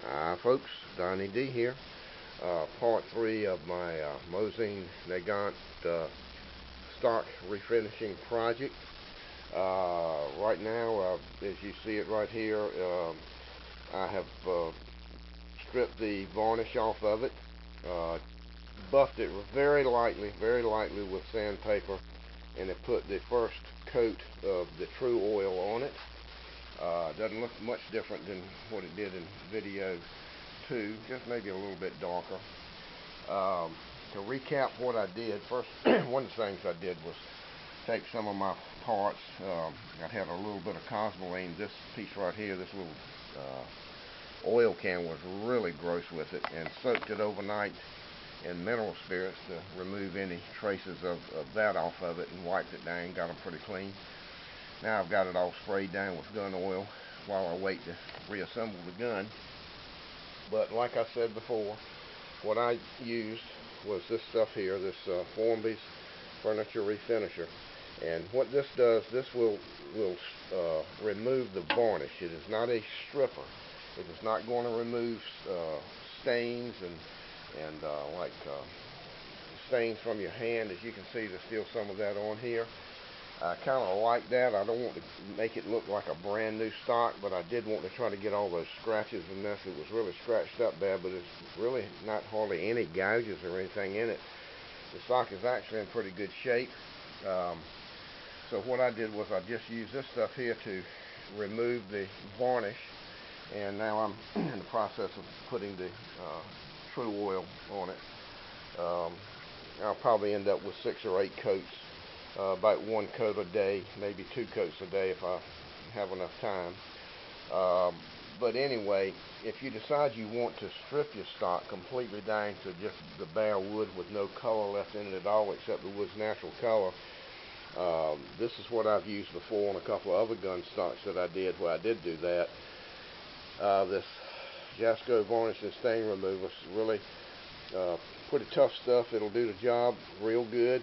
Hi folks, Donnie D here. Part 3 of my Mosin Nagant stock refinishing project. Right now, as you see it right here, I have stripped the varnish off of it, buffed it very lightly with sandpaper, and it put the first coat of the true oil on it. Doesn't look much different than what it did in video 2, just maybe a little bit darker. To recap what I did, first, one of the things I did was take some of my parts. I had a little bit of cosmoline. This piece right here, this little oil can was really gross with it, and soaked it overnight in mineral spirits to remove any traces of that off of it, and wiped it down, got them pretty clean. Now I've got it all sprayed down with gun oil while I wait to reassemble the gun. But like I said before, what I used was this stuff here, this Formby's Furniture Refinisher. And what this does, this will remove the varnish. It is not a stripper. It is not going to remove stains and stains from your hand. As you can see, there's still some of that on here. I kind of like that. I don't want to make it look like a brand new stock, but I did want to try to get all those scratches and this. It was really scratched up bad, but it's really not hardly any gouges or anything in it. The stock is actually in pretty good shape. So what I did was I just used this stuff here to remove the varnish, and now I'm in the process of putting the true oil on it. I'll probably end up with 6 or 8 coats. About 1 coat a day, maybe 2 coats a day if I have enough time. But anyway, if you decide you want to strip your stock completely down to just the bare wood with no color left in it at all except the wood's natural color, this is what I've used before on a couple of other gun stocks that I did where I did do that. This Jasco varnish and stain remover is really pretty tough stuff. It'll do the job real good.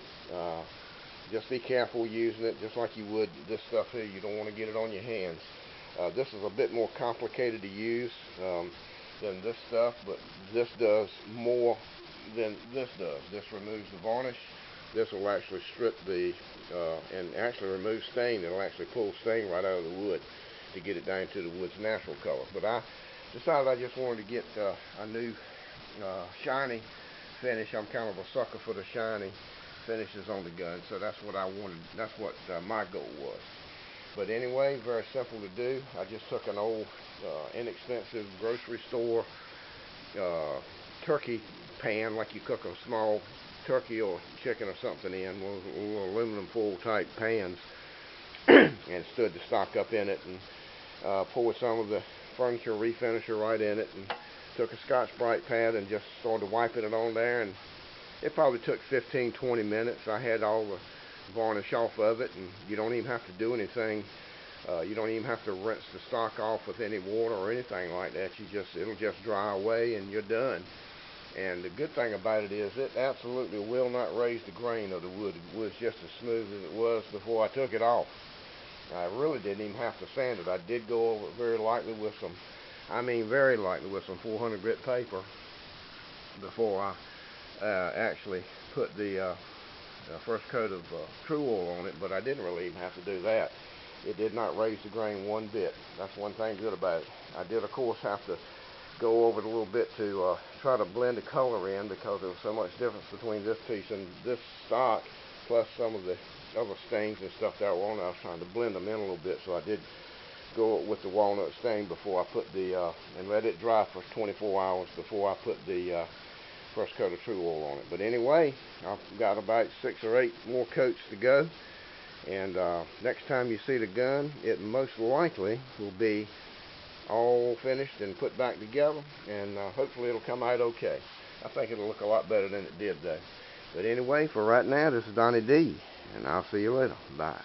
Just be careful using it, just like you would this stuff here. You don't want to get it on your hands. This is a bit more complicated to use than this stuff, but this does more than this does. This removes the varnish. This will actually strip the, and actually remove stain. It'll actually pull stain right out of the wood to get it down to the wood's natural color. But I decided I just wanted to get a new shiny finish. I'm kind of a sucker for the shiny finishes on the gun, so that's what I wanted. That's what my goal was. But anyway, very simple to do. I just took an old inexpensive grocery store turkey pan, like you cook a small turkey or chicken or something in, one of those little aluminum foil type pans, and stood the stock up in it, and poured some of the furniture refinisher right in it, and took a Scotch-Brite pad and just started wiping it on there, and it probably took 15-20 minutes. I had all the varnish off of it, and you don't even have to do anything. You don't even have to rinse the stock off with any water or anything like that. It'll just dry away and you're done. And the good thing about it is it absolutely will not raise the grain of the wood. The wood's just as smooth as it was before I took it off. I really didn't even have to sand it. I did go over it very lightly with some, very lightly with some 400 grit paper before I actually put the first coat of true oil on it, but I didn't really even have to do that. It did not raise the grain one bit. That's one thing good about it. I did, of course, have to go over it a little bit to try to blend the color in, because there was so much difference between this piece and this stock, plus some of the other stains and stuff that were on it. I was trying to blend them in a little bit, so I did go with the walnut stain before I put the, and let it dry for 24 hours before I put the first coat of true oil on it. But anyway, I've got about 6 or 8 more coats to go, and next time you see the gun, it most likely will be all finished and put back together, and hopefully it'll come out okay. I think it'll look a lot better than it did though. But anyway, for right now, this is Donnie D, and I'll see you later. Bye.